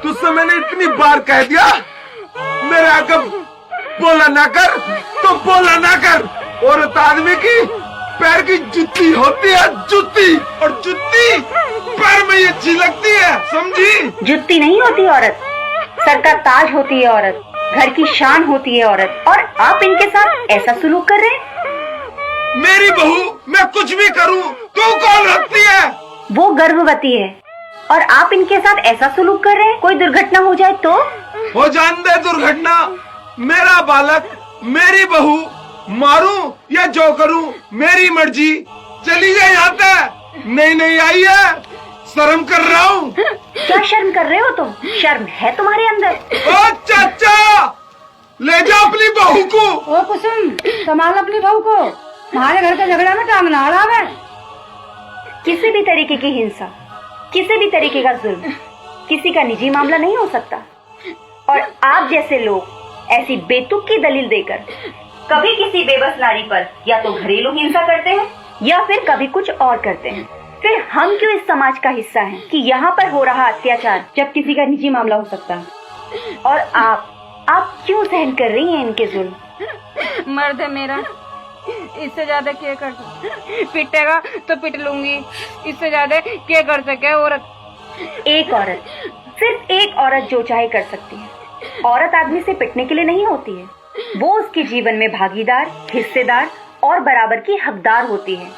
तुझसे मैंने इतनी बार कह दिया मेरे आगे बोला ना कर तो बोला ना कर। औरत आदमी की पैर की जुत्ती होती है, जुत्ती, और जुत्ती पैर में ये अच्छी लगती है, समझी? जुत्ती नहीं होती औरत, सर का ताज होती है औरत, घर की शान होती है औरत। और आप इनके साथ ऐसा सलूक कर रहे हैं। मेरी बहू मैं कुछ भी करूं तू कौन रखती है? वो गर्भवती है और आप इनके साथ ऐसा सलूक कर रहे हैं। कोई दुर्घटना हो जाए तो? हो जान दे दुर्घटना, मेरा बालक, मेरी बहू, मारूं या जो करूं मेरी मर्जी। चली जाए यहाँ से, नहीं आई है, शर्म कर रहा हूँ। क्या शर्म कर रहे हो तुम? शर्म है तुम्हारे अंदर? ओ चाचा, ले जाओ अपनी बहू को। ओ कुसुम, संभाल अपनी बहू को, हमारे घर का झगड़ा में टांग ना अड़ावे। किसी भी तरीके की हिंसा, किसी भी तरीके का जुल्म किसी का निजी मामला नहीं हो सकता। और आप जैसे लोग ऐसी बेतुक की दलील देकर कभी किसी बेबस नारी पर या तो घरेलू हिंसा करते हैं या फिर कभी कुछ और करते हैं। फिर हम क्यों इस समाज का हिस्सा हैं कि यहाँ पर हो रहा अत्याचार जब किसी का निजी मामला हो सकता है? और आप क्यों सहन कर रही हैं इनके जुल्म? मर्द है मेरा, इससे ज्यादा क्या कर सकते? पिटेगा तो पिट लूंगी, इससे ज्यादा क्या कर सके औरत? एक औरत, सिर्फ एक औरत जो चाहे कर सकती है। औरत आदमी से पिटने के लिए नहीं होती है, वो उसके जीवन में भागीदार, हिस्सेदार और बराबर की हकदार होती है।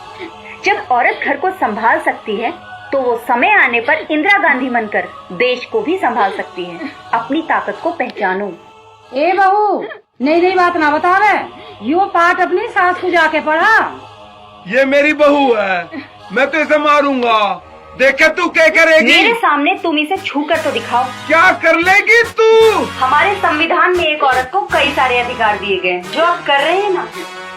जब औरत घर को संभाल सकती है तो वो समय आने पर इंदिरा गांधी बनकर देश को भी संभाल सकती है। अपनी ताकत को पहचानो। ए बहू, नई बात ना बतावे, यो पाठ अपनी सास को जाके पढ़ा। ये मेरी बहू है, मैं तो इसे मारूंगा। देखे तू क्या करेगी? मेरे सामने तुम इसे छू कर तो दिखाओ। क्या कर लेगी तू? हमारे संविधान में एक औरत को कई सारे अधिकार दिए गए हैं। जो आप कर रहे हैं ना,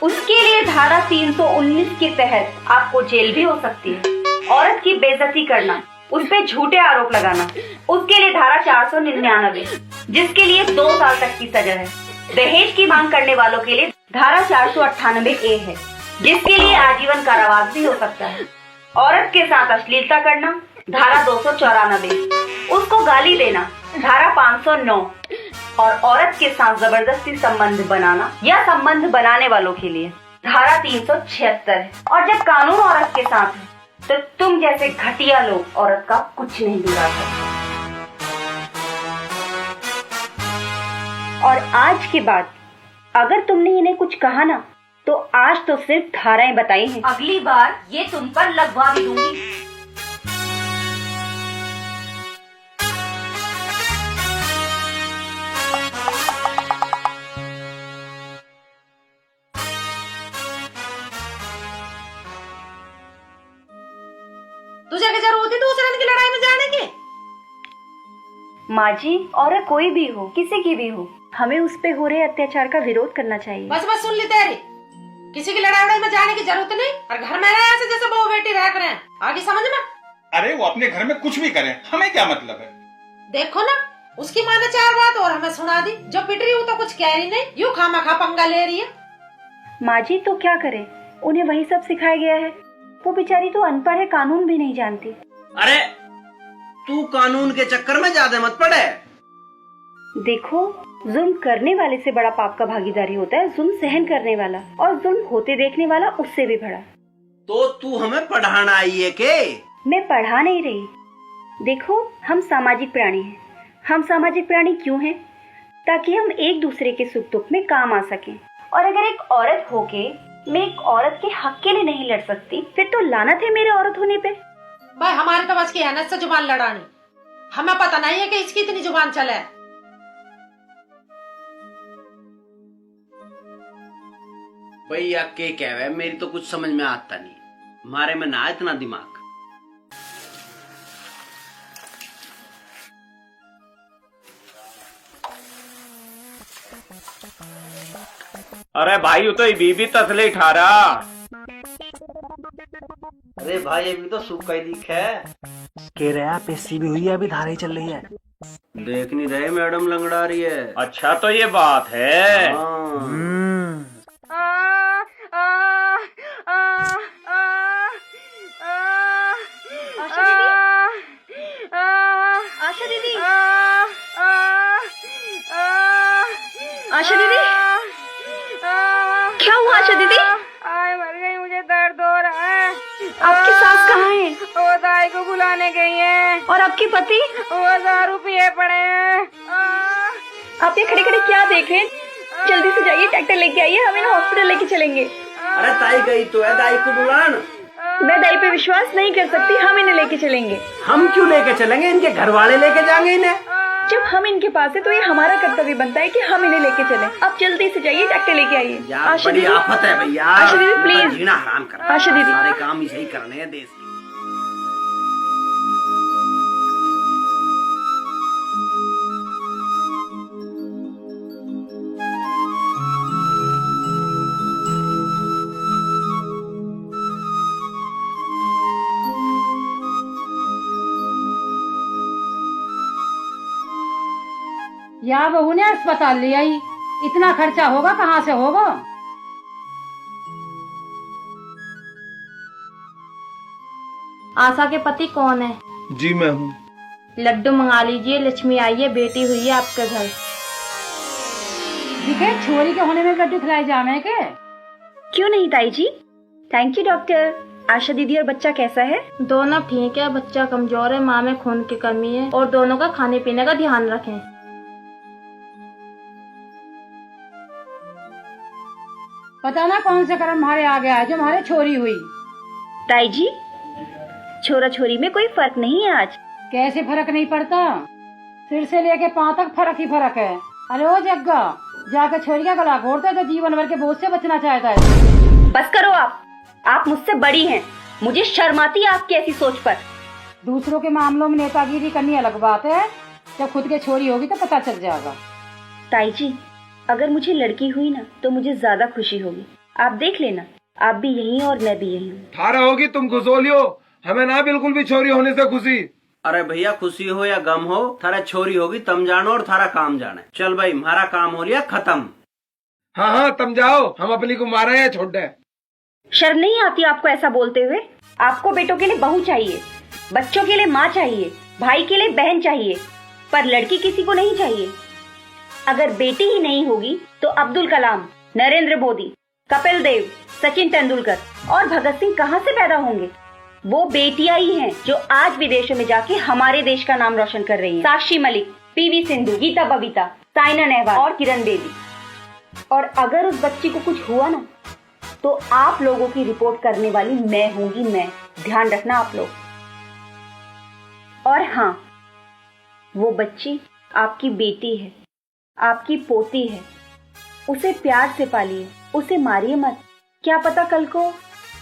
उसके लिए धारा 319 के तहत आपको जेल भी हो सकती है। औरत की बेइज्जती करना, उस पे झूठे आरोप लगाना, उसके लिए धारा 499, जिसके लिए 2 साल तक की सजा है। दहेज की मांग करने वालों के लिए धारा 498A है, जिसके लिए आजीवन कारावास भी हो सकता है। औरत के साथ अश्लीलता करना, धारा 294, उसको गाली देना, धारा 509, और औरत के साथ जबरदस्ती संबंध बनाना या संबंध बनाने वालों के लिए धारा 376 है। और जब कानून औरत के साथ है तो तुम जैसे घटिया लोग औरत का कुछ नहीं बिगाड़ सकते। और आज के बाद अगर तुमने इन्हें कुछ कहा ना, तो आज तो सिर्फ धाराएं बताई हैं, अगली बार ये तुम पर लगवा भी दूंगी। तुझे क्या जरूरत है दूसरे की लड़ाई में जाने की? माँ जी, और कोई भी हो, किसी की भी हो, हमें उस पे हो रहे अत्याचार का विरोध करना चाहिए। बस सुन ली तेरी, किसी की लड़ाई में जाने की जरूरत नहीं। और घर में रहे ऐसे जैसे बहू बेटी रह रहे हैं, आगे समझ में। अरे वो अपने घर में कुछ भी करें, हमें क्या मतलब है? देखो ना, उसकी माँ ने 4 बात और हमें सुना दी। जो पिट रही हूँ तो कुछ कह रही नहीं, यूँ खामा पंगा ले रही है। माँ जी तो क्या करे, उन्हें वही सब सिखाया गया है। वो बेचारी तो अनपढ़ है, कानून भी नहीं जानती। अरे तू कानून के चक्कर में ज्यादा मत पड़े। देखो, जुल्म करने वाले से बड़ा पाप का भागीदारी होता है जुल्म सहन करने वाला, और जुल्म होते देखने वाला उससे भी बड़ा। तो तू हमें पढ़ाना आई है के? मैं पढ़ा नहीं रही। देखो, हम सामाजिक प्राणी हैं। हम सामाजिक प्राणी क्यों हैं? ताकि हम एक दूसरे के सुख दुख में काम आ सकें। और अगर एक औरत होके मैं एक औरत के हक के लिए नहीं लड़ सकती, फिर तो लानत है मेरे औरत होने पे। भाई हमारे तो बस की है से जुबान लड़ानी, हमें पता नहीं है कि इसकी इतनी जुबान चले। भैया के कहवे, मेरी तो कुछ समझ में आता नहीं, हमारे में ना इतना दिमाग। अरे भाई, तो बीबी तसले ठा रहा। अरे भाई अभी तो सूखा ही दिख है। कह रहा पेशी भी हुई है, अभी धारा ही चल रही है। देख नहीं रहे मैडम लंगड़ा रही है। अच्छा तो ये बात है। आशा दीदी, आशा दीदी, क्या हुआ आशा दीदी? आय मर गई, मुझे दर्द हो रहा है। आपकी सास कहाँ है? वो दाई को बुलाने गई है। और आपके पति? वो दारू पिए पड़े हैं। आप ये खड़े खड़े क्या देख रहे हैं? जल्दी से जाइए, ट्रैक्टर लेके आइए, हम इन्हें हॉस्पिटल लेके चलेंगे। अरे ताई गई तो है, दाई को बुलान। मैं दाई पे विश्वास नहीं कर सकती, हम इन्हें लेके चलेंगे। हम क्यों लेके चलेंगे? इनके घर वाले लेके जाएंगे इन्हें। जब हम इनके पास है तो ये हमारा कर्तव्य बनता है कि हम इन्हें लेके चलें। आप जल्दी से जाइए, ट्रैक्टर लेके आइए। यार आशा बड़ी दीदी, आफत है भैया। आशा दीदी प्लीज। जीना हराम कर। आशा दीदी, सारे काम ही सही करने हैं देश के। या बहू ने अस्पताल ले आई, इतना खर्चा होगा कहाँ से होगा? आशा के पति कौन है? जी मैं हूँ। लड्डू मंगा लीजिए, लक्ष्मी आई है, बेटी हुई है आपके घर। दिखे छोरी के होने में लड्डू खिलाए जाने के? क्यों नहीं ताई जी? Thank you doctor. आशा दीदी और बच्चा कैसा है? दोनों ठीक है, बच्चा कमजोर है, माँ में खून की कमी है और दोनों का खाने पीने का ध्यान रखें। पता ना कौन से कर्म हमारे आ गया है जो हमारे छोरी हुई। ताई जी, छोरा छोरी में कोई फर्क नहीं है आज। कैसे फर्क नहीं पड़ता? सिर से लेके पाँव तक फर्क ही फर्क है। अरे ओ जग्गा, जाकर छोरी का गला घोटता है तो जीवन भर के बोझ से बचना चाहता है। बस करो आप मुझसे बड़ी हैं। मुझे शर्म आती है आपकी ऐसी सोच पर। दूसरों के मामलों में नेतागिरी करनी अलग बात है, जब खुद के छोरी होगी तो पता चल जाएगा। ताई जी, अगर मुझे लड़की हुई ना तो मुझे ज्यादा खुशी होगी। आप देख लेना, आप भी यही और मैं भी यही हूँ। थारा होगी तुम खुश हो लियो, हमें ना बिल्कुल भी छोरी होने से खुशी। अरे भैया खुशी हो या गम हो, थारा छोरी होगी तम जानो और थारा काम जाने। चल भाई, हमारा काम हो लिया खत्म। हाँ तुम जाओ, हम अपनी को मारे या छोड़ दे। शर्म नहीं आती आपको ऐसा बोलते हुए? आपको बेटों के लिए बहू चाहिए, बच्चों के लिए माँ चाहिए, भाई के लिए बहन चाहिए, पर लड़की किसी को नहीं चाहिए। अगर बेटी ही नहीं होगी तो अब्दुल कलाम, नरेंद्र मोदी, कपिल देव, सचिन तेंदुलकर और भगत सिंह कहाँ से पैदा होंगे? वो बेटियां ही हैं जो आज विदेशों में जाके हमारे देश का नाम रोशन कर रही हैं। साक्षी मलिक, पीवी सिंधु, गीता बबीता, साइना नेहवाल और किरण बेदी। और अगर उस बच्ची को कुछ हुआ ना तो आप लोगों की रिपोर्ट करने वाली मैं होंगी, मैं। ध्यान रखना आप लोग। और हाँ, वो बच्ची आपकी बेटी है, आपकी पोती है। उसे प्यार से पालिए, उसे मारिए मत। क्या पता कल को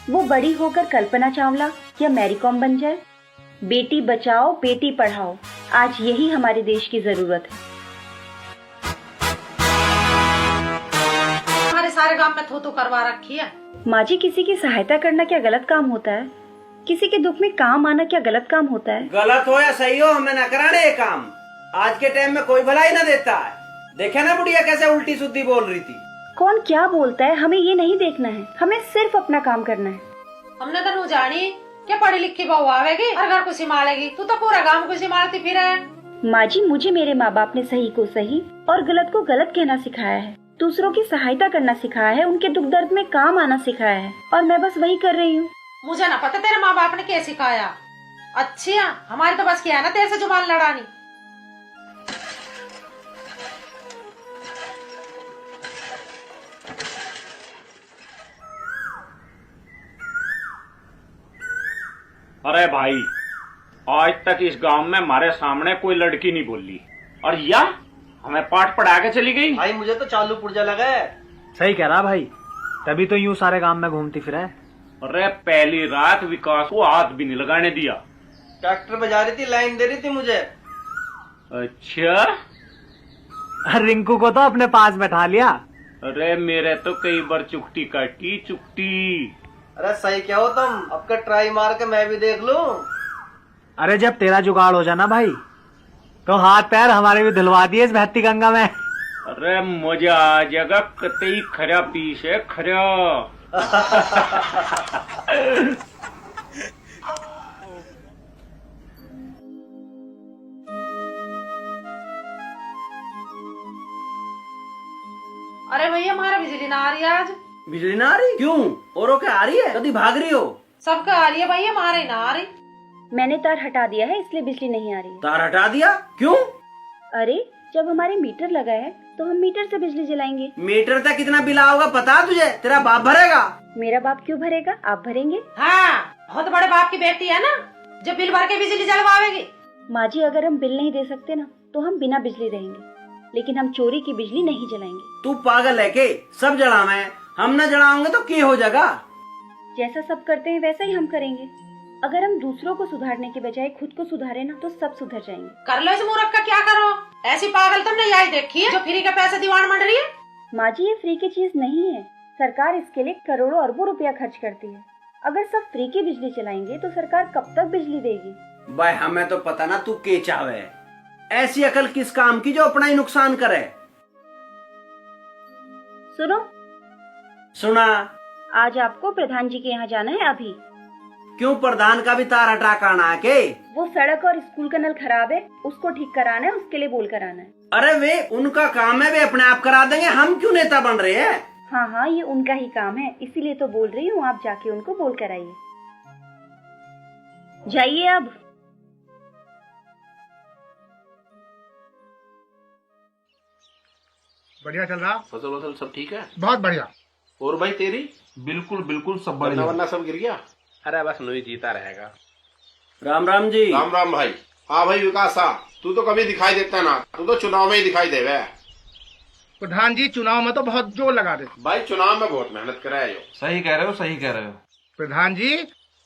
वो बड़ी होकर कल्पना चावला या मैरी कॉम बन जाए। बेटी बचाओ, बेटी पढ़ाओ, आज यही हमारे देश की जरूरत है। हमारे सारे काम में थू करवा रखी है। माँ जी, किसी की सहायता करना क्या गलत काम होता है? किसी के दुख में काम आना क्या गलत काम होता है? गलत हो या सही हो, हमें न कराने ये काम। आज के टाइम में कोई भलाई न देता है। देखे ना बुढ़िया कैसे उल्टी सुद्दी बोल रही थी। कौन क्या बोलता है हमें ये नहीं देखना है, हमें सिर्फ अपना काम करना है। हमने तो नू जानी क्या पढ़ी लिखी बहू आवेगी और घर को संभालेगी, तू तो पूरा गांव को संभालती फिर है। माँ जी, मुझे मेरे माँ बाप ने सही को सही और गलत को गलत कहना सिखाया है, दूसरों की सहायता करना सिखाया है, उनके दुख दर्द में काम आना सिखाया है, और मैं बस वही कर रही हूँ। मुझे ना पता तेरे माँ बाप ने क्या सिखाया। अच्छा, हमारी तो बस क्या है ना तेरे से जुबान लड़ानी। अरे भाई, आज तक इस गांव में हमारे सामने कोई लड़की नहीं बोली, और यह हमें पाठ पढ़ा के चली गई। भाई मुझे तो चालू पुर्जा लगा है। सही कह रहा भाई, तभी तो यूं सारे गांव में घूमती फिरे। अरे पहली रात विकास को हाथ भी नहीं लगाने दिया। ट्रैक्टर बजा रही थी, लाइन दे रही थी मुझे। अच्छा, रिंकू को तो अपने पास बैठा लिया। अरे मेरे तो कई बार चुकटी काटी, चुकटी। अरे सही क्या हो तुम, अब का ट्राई मार के मैं भी देख लूं। अरे जब तेरा जुगाड़ हो जाना भाई, तो हाथ पैर हमारे भी धुलवा दिए इस बहती गंगा में। अरे मजा आ जाएगा, कतई खरा पीस है, खरा। अरे भैया हमारा बिजली ना आ रही आज। बिजली ना आ रही? क्यों? औरों के आ रही है? कभी भाग रही हो? सबका आ रही है भैया, हमारे ही ना आ रही। मैंने तार हटा दिया है इसलिए बिजली नहीं आ रही है। तार हटा दिया? क्यों? अरे जब हमारे मीटर लगा है तो हम मीटर से बिजली जलाएंगे। मीटर तक कितना बिल आओगा पता तुझे? तेरा बाप भरेगा। मेरा बाप क्यों भरेगा, आप भरेंगे। हाँ, बहुत बड़े बाप की बेटी है ना, जो बिल भर के बिजली जलवाएगी। माँ जी अगर हम बिल नहीं दे सकते ना तो हम बिना बिजली रहेंगे, लेकिन हम चोरी की बिजली नहीं जलाएंगे। तू पागल है के? सब जलावे, हम न जलाओगे तो क्या हो जाएगा? जैसा सब करते हैं वैसा ही हम करेंगे। अगर हम दूसरों को सुधारने के बजाय खुद को सुधारे ना तो सब सुधर जाएंगे। कर लो इस मूर्ख का, क्या करो। ऐसी पागल तुमने यही देखी है जो फ्री का पैसा दीवान मंड रही है। माँ जी ये फ्री की चीज नहीं है, सरकार इसके लिए करोड़ों अरबों रुपया खर्च करती है। अगर सब फ्री की बिजली चलाएंगे तो सरकार कब तक बिजली देगी। भाई हमें तो पता ना तू के चावे, ऐसी अकल किस काम की जो अपना ही नुकसान करे। सुनो, सुना? आज आपको प्रधान जी के यहाँ जाना है अभी। क्यों? प्रधान का भी तार हटा कर आना है के? वो सड़क और स्कूल का नल खराब है, उसको ठीक कराना है, उसके लिए बोल कर आना है। अरे वे उनका काम है, वे अपने आप करा देंगे, हम क्यों नेता बन रहे हैं? हाँ हाँ ये उनका ही काम है, इसीलिए तो बोल रही हूँ, आप जाके उनको बोल कर आइए। जाइए अब। बढ़िया चल रहा? फसल वसल सब ठीक है? बहुत बढ़िया। और भाई तेरी? बिल्कुल बिल्कुल सब वरना वरना सब गिर गया? अरे बस नई जीता रहेगा। राम राम जी। राम राम भाई। हाँ भाई विकास सा, तू तो कभी दिखाई देता ना, तू तो चुनाव में ही दिखाई देवे। प्रधान जी चुनाव में तो बहुत जोर लगा दे। भाई चुनाव में बहुत मेहनत कराए हो। सही कह रहे हो, सही कह रहे हो। प्रधान जी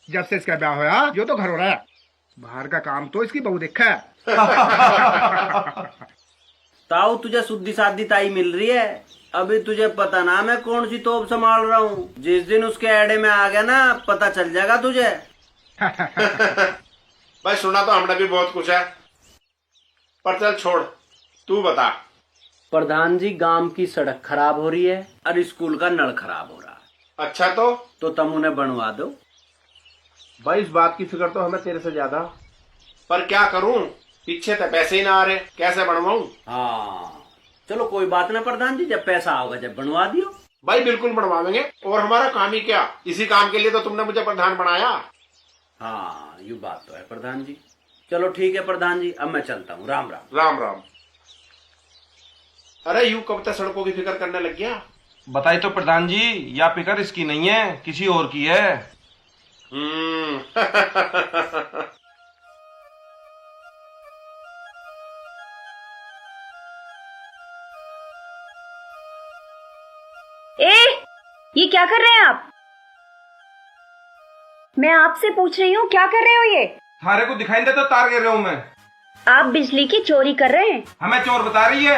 जब से इसका ब्याह होया जो तो घर हो रहा है, बाहर का काम तो इसकी बहू देखा है। ताऊ तुझे शुद्धि साधी ताई मिल रही है, अभी तुझे पता ना मैं कौन सी तोप संभाल रहा हूँ। जिस दिन उसके एडे में आ गया ना पता चल जाएगा तुझे। भाई सुना तो हमने भी बहुत कुछ है, पर चल छोड़, तू बता। प्रधान जी गांव की सड़क खराब हो रही है और स्कूल का नल खराब हो रहा है। अच्छा तो तुम उन्हें बनवा दो। भाई इस बात की फिक्र तो हमें तेरे से ज्यादा, पर क्या करूं, पीछे तो पैसे ही ना आ रहे, कैसे बनवाऊं? हाँ चलो कोई बात ना प्रधान जी, जब पैसा आओगा जब बनवा दियो। भाई बिल्कुल बनवाएंगे, और हमारा काम ही क्या, इसी काम के लिए तो तुमने मुझे प्रधान बनाया। हाँ ये बात तो है प्रधान जी। चलो ठीक है प्रधान जी, अब मैं चलता हूँ। राम राम। राम राम। अरे यूं कब तक सड़कों की फिक्र करने लग गया? बताइए तो प्रधान जी, या फिक्र इसकी नहीं है किसी और की है। ये क्या कर रहे हैं आप? मैं आपसे पूछ रही हूँ क्या कर रहे हो ये? थारे को दिखाई दे तो तार गिर रहा हूँ मैं। आप बिजली की चोरी कर रहे हैं। हमें चोर बता रही है,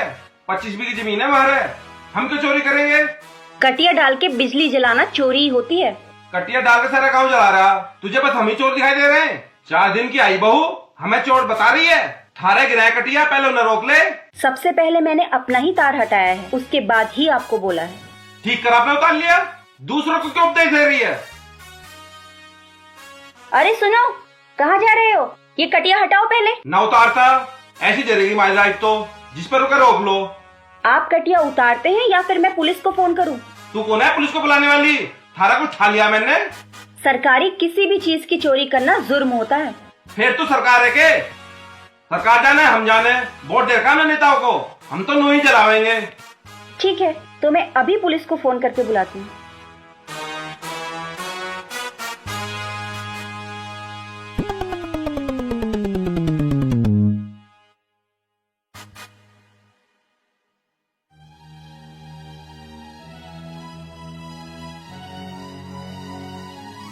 25 बीघी जमीन है हमारे, हम क्यों चोरी करेंगे? कटिया डाल के बिजली जलाना चोरी होती है। कटिया डाल के सारा गाँव जला रहा, तुझे बस हम ही चोर दिखाई दे रहे हैं। 4 दिन की आई बहू हमें चोर बता रही है। थारे गिराए कटिया, पहले उन्हें रोक ले। सबसे पहले मैंने अपना ही तार हटाया है, उसके बाद ही आपको बोला है। ठीक कर आपने उतार लिया, दूसरों को क्यों उपदेश दे रही है? अरे सुनो, कहाँ जा रहे हो? ये कटिया हटाओ पहले। ना उतारता, ऐसी जलेगी माई लाइफ तो, जिस पर रुके रोक लो। आप कटिया उतारते हैं या फिर मैं पुलिस को फोन करूं? तू कौन है पुलिस को बुलाने वाली? थारा कुछ ठा लिया मैंने। सरकारी किसी भी चीज की चोरी करना जुर्म होता है। फिर तू सरकार है के? सरकार जाने हम जाने, वोट दे रखा नेताओं को, हम तो नू ही चलावेंगे। ठीक है तो मैं अभी पुलिस को फोन करके बुलाती हूँ।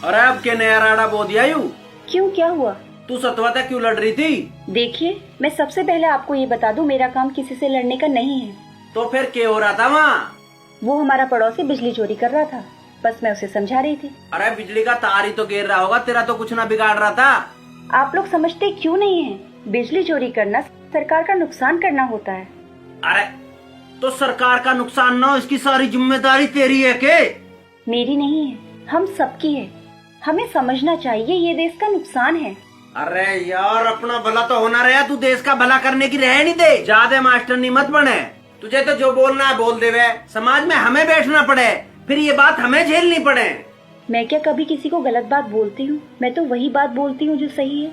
अरे अब के नया राड़ा बो दिया यू? क्यों, क्या हुआ? तू सतवा तक क्यों लड़ रही थी? देखिए मैं सबसे पहले आपको ये बता दूं, मेरा काम किसी से लड़ने का नहीं है। तो फिर क्या हो रहा था वहाँ? वो हमारा पड़ोसी बिजली चोरी कर रहा था, बस मैं उसे समझा रही थी। अरे बिजली का तार ही तो गिर रहा होगा, तेरा तो कुछ ना बिगाड़ रहा था। आप लोग समझते क्यों नहीं है? बिजली चोरी करना सरकार का नुकसान करना होता है। अरे तो सरकार का नुकसान ना हो, इसकी सारी जिम्मेदारी तेरी है के? मेरी नहीं है, हम सबकी है। हमें समझना चाहिए ये देश का नुकसान है। अरे यार अपना भला तो होना रहा, तू देश का भला करने की रह नहीं दे। ज्यादा मास्टर नहीं मत बने। तुझे तो जो बोलना है बोल दे वे, समाज में हमें बैठना पड़े, फिर ये बात हमें झेलनी पड़े। मैं क्या कभी किसी को गलत बात बोलती हूँ? मैं तो वही बात बोलती हूँ जो सही है।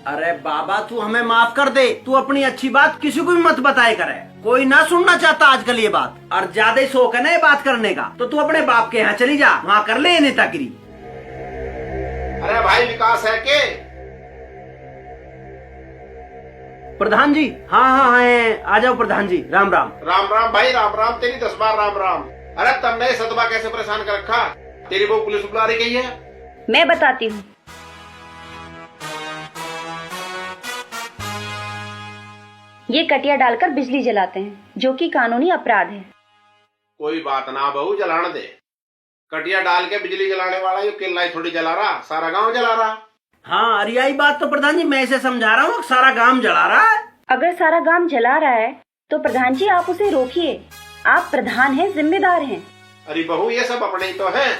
अरे बाबा तू हमें माफ कर दे, तू अपनी अच्छी बात किसी को भी मत बताए करे, कोई ना सुनना चाहता आजकल ये बात, और ज्यादा ही शौक है ना ये बात करने का, तो तू अपने बाप के यहाँ चली जा, वहाँ कर ले ये नेतागिरी। अरे भाई विकास है के? प्रधान जी, हाँ हाँ हाँ, आ जाओ प्रधान जी, राम राम। राम राम भाई, राम राम, तेरी 10 बार राम राम। अरे तुमने सदबा कैसे परेशान कर रखा? तेरी बहू पुलिस बुला रही गई है। मैं बताती हूँ। ये कटिया डालकर बिजली जलाते हैं, जो कि कानूनी अपराध है। कोई बात ना बहू, जलाने दे। कटिया डाल के बिजली जलाने वाला ये किला थोड़ी जला रहा, सारा गांव जला रहा। हाँ अरे यही बात तो प्रधान जी मैं इसे समझा रहा हूँ, सारा गांव जला रहा है। अगर सारा गांव जला रहा है तो प्रधान जी आप उसे रोकिए, आप प्रधान हैं, जिम्मेदार हैं। अरे बहू ये सब अपने ही तो हैं,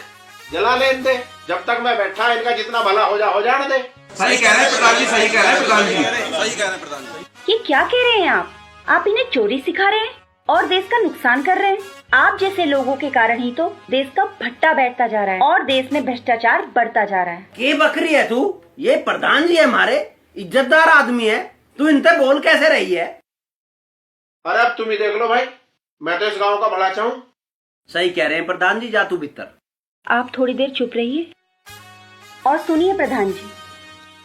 जला लेने दे, जब तक मैं बैठा इनका जितना भला हो जाने दे। सही कह रहे हैं प्रधान जी, सही कह रहे हैं प्रधान जी, सही कह रहे हैं प्रधान जी। ये क्या कह रहे हैं आप इन्हें चोरी सिखा रहे हैं और देश का नुकसान कर रहे हैं। आप जैसे लोगों के कारण ही तो देश का भट्टा बैठता जा रहा है और देश में भ्रष्टाचार बढ़ता जा रहा है। के बकरी है तू? ये प्रधान जी है हमारे, इज्जतदार आदमी है, तू इनसे बोल कैसे रही है? अरे अब तुम ही देख लो भाई, मैं तो इस गांव का भला चाहूँ। सही कह रहे हैं प्रधान जी, जा तू भीतर। आप थोड़ी देर चुप रहिए और सुनिए प्रधान जी,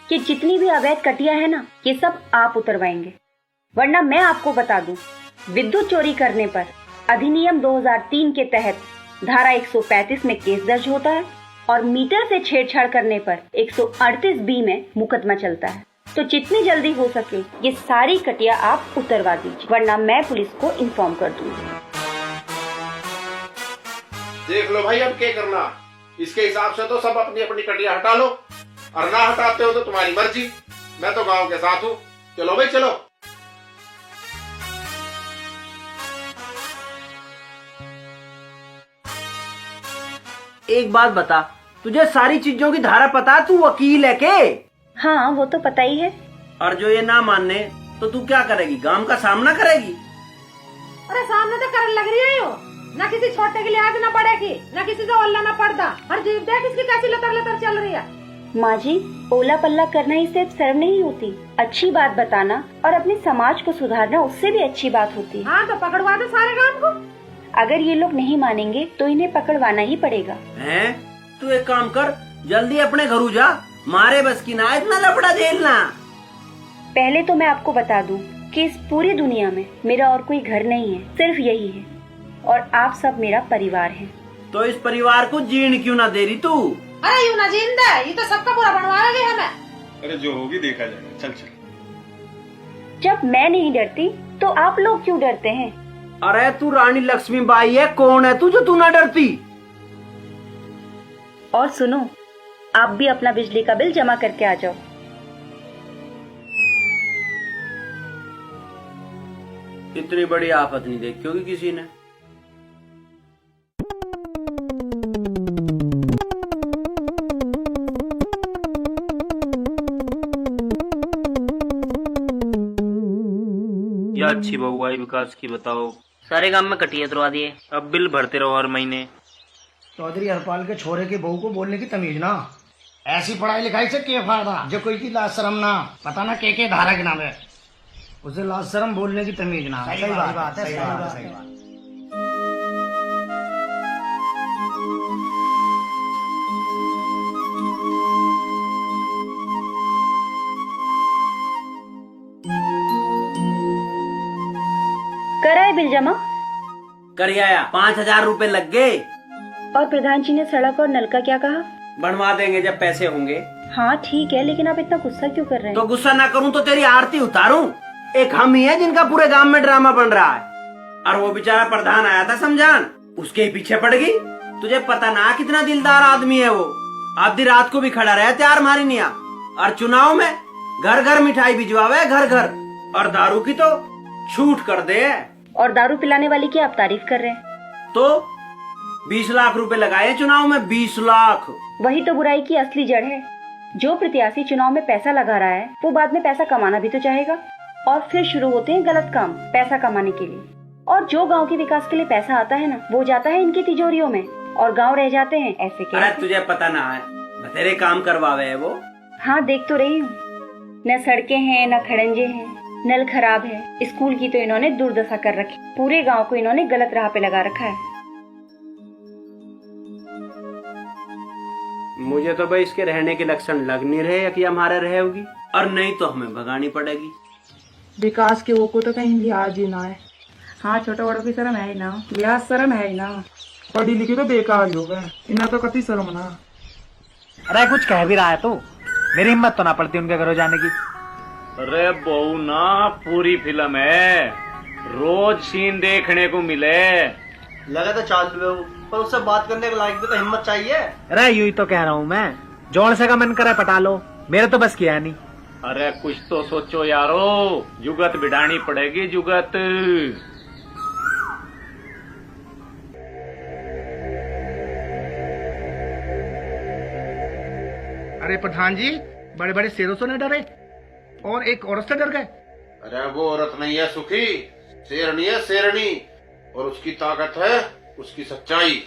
कि जितनी भी अवैध कटिया है ना, ये सब आप उतरवाएंगे, वरना मैं आपको बता दूं, विद्युत चोरी करने पर अधिनियम 2003 के तहत धारा 135 में केस दर्ज होता है और मीटर से छेड़छाड़ करने पर 138 बी में मुकदमा चलता है। तो जितनी जल्दी हो सके ये सारी कटिया आप उतरवा दीजिए, वरना मैं पुलिस को इन्फॉर्म कर दूंगी। देख लो भाई अब क्या करना, इसके हिसाब से तो सब अपनी अपनी कटिया हटा लो, और ना हटाते हो तो तुम्हारी मर्जी, मैं तो गांव के साथ हूँ। चलो भाई चलो। एक बात बता, तुझे सारी चीजों की धारा पता है? तू वकील है के? हाँ वो तो पता ही है। और जो ये ना मानने तो तू क्या करेगी? गांव का सामना करेगी? अरे सामने तो करने लग रही है यो, ना किसी छोटे की लिहाज ना बड़े की, ना किसी से ओल्ला ना पड़ता, हर जीव देख इसकी कैसी लतर लतर चल रही है। माँ जी, ओला पल्ला करना ही सिर्फ शर्म नहीं होती, अच्छी बात बताना और अपने समाज को सुधारना उससे भी अच्छी बात होती है। हाँ तो पकड़वा दो सारे गांव को। अगर ये लोग नहीं मानेंगे तो इन्हें पकड़वाना ही पड़ेगा। हैं? तू एक काम कर, जल्दी अपने घरों जा, मारे बस की ना इतना लफड़ा झेलना। पहले तो मैं आपको बता दूं कि इस पूरी दुनिया में मेरा और कोई घर नहीं है, सिर्फ यही है, और आप सब मेरा परिवार है। तो इस परिवार को जीण क्यों ना दे रही तू? अरे यूं ना जिंदा, ये तो सबका पूरा बनवाएगी हमें। अरे जो होगी देखा जाएगा, चल चल। जब मैं नहीं डरती तो आप लोग क्यों डरते हैं? अरे तू रानी लक्ष्मीबाई है, कौन है तू जो तू ना डरती? और सुनो, आप भी अपना बिजली का बिल जमा करके आ जाओ। इतनी बड़ी आफत नहीं देखी होगी किसी ने। या अच्छी बहू आई विकास की, बताओ। सारे काम में कटिया उतरवा दिए, अब बिल भरते रहो हर महीने। चौधरी हरपाल के छोरे के बहू को बोलने की तमीज ना, ऐसी पढ़ाई लिखाई से क्या फायदा जो कोई की लाज शर्म ना, पता ना के धारा के नाम है, उसे लाज शर्म बोलने की तमीज ना। सही बात है, सही बात। कराए बिल जमा? कर आया, 5,000 रुपए लग गए। और प्रधान जी ने सड़क और नल का क्या कहा? बनवा देंगे जब पैसे होंगे। हाँ ठीक है, लेकिन आप इतना गुस्सा क्यों कर रहे हैं? तो गुस्सा ना करूं तो तेरी आरती उतारूं? एक हम ही है जिनका पूरे गांव में ड्रामा बन रहा है, और वो बेचारा प्रधान आया था समझान, उसके ही पीछे पड़ गई। तुझे पता ना कितना दिलदार आदमी है वो, आधी रात को भी खड़ा रहे त्यार मारी निया, और चुनाव में घर घर मिठाई भिजवावे, घर घर, और दारू की तो छूट कर दे। और दारू पिलाने वाली की आप तारीफ कर रहे हैं? तो 20 लाख रुपए लगाए चुनाव में, 20 लाख। वही तो बुराई की असली जड़ है। जो प्रत्याशी चुनाव में पैसा लगा रहा है वो बाद में पैसा कमाना भी तो चाहेगा, और फिर शुरू होते हैं गलत काम पैसा कमाने के लिए। और जो गांव के विकास के लिए पैसा आता है ना, वो जाता है इनकी तिजोरियों में और गांव रह जाते हैं ऐसे के। अरे तुझे पता ना है, बतेरे काम करवावे है वो। हाँ देख तो रही हूँ, न सड़कें हैं न खड़ंजे हैं, नल खराब है, स्कूल की तो इन्होंने दुर्दशा कर रखी, पूरे गांव को इन्होंने गलत राह पे लगा रखा है। मुझे तो भाई इसके रहने के लक्षण लग नहीं रहे कि हमारे रहे होगी, और नहीं तो हमें भगानी पड़ेगी। विकास के वो को तो कहीं लिहाज ही ना है। हाँ, छोटे बड़ों की शर्म है ही ना, लिहाज शर्म है ही ना। पढ़ी लिखी तो बेकार हो गए, इन्हें तो कति शर्म ना। अरे कुछ कह भी रहा है तू, मेरी हिम्मत तो ना पड़ती उनके घरों जाने की। अरे बहू ना पूरी फिल्म है, रोज सीन देखने को मिले। लगा तो चालू है पर उससे बात करने के लायक भी तो हिम्मत चाहिए। अरे यूं ही तो कह रहा हूँ मैं, जोड़ से का मन करे पटा लो, मेरे तो बस किया नहीं। अरे कुछ तो सोचो यारो, जुगत बिड़ानी पड़ेगी जुगत। अरे प्रधान जी, बड़े बड़े शेरों से न डरे और एक औरत से डर गए। अरे वो औरत नहीं है सुखी, शेरनी है शेरनी, और उसकी ताकत है उसकी सच्चाई।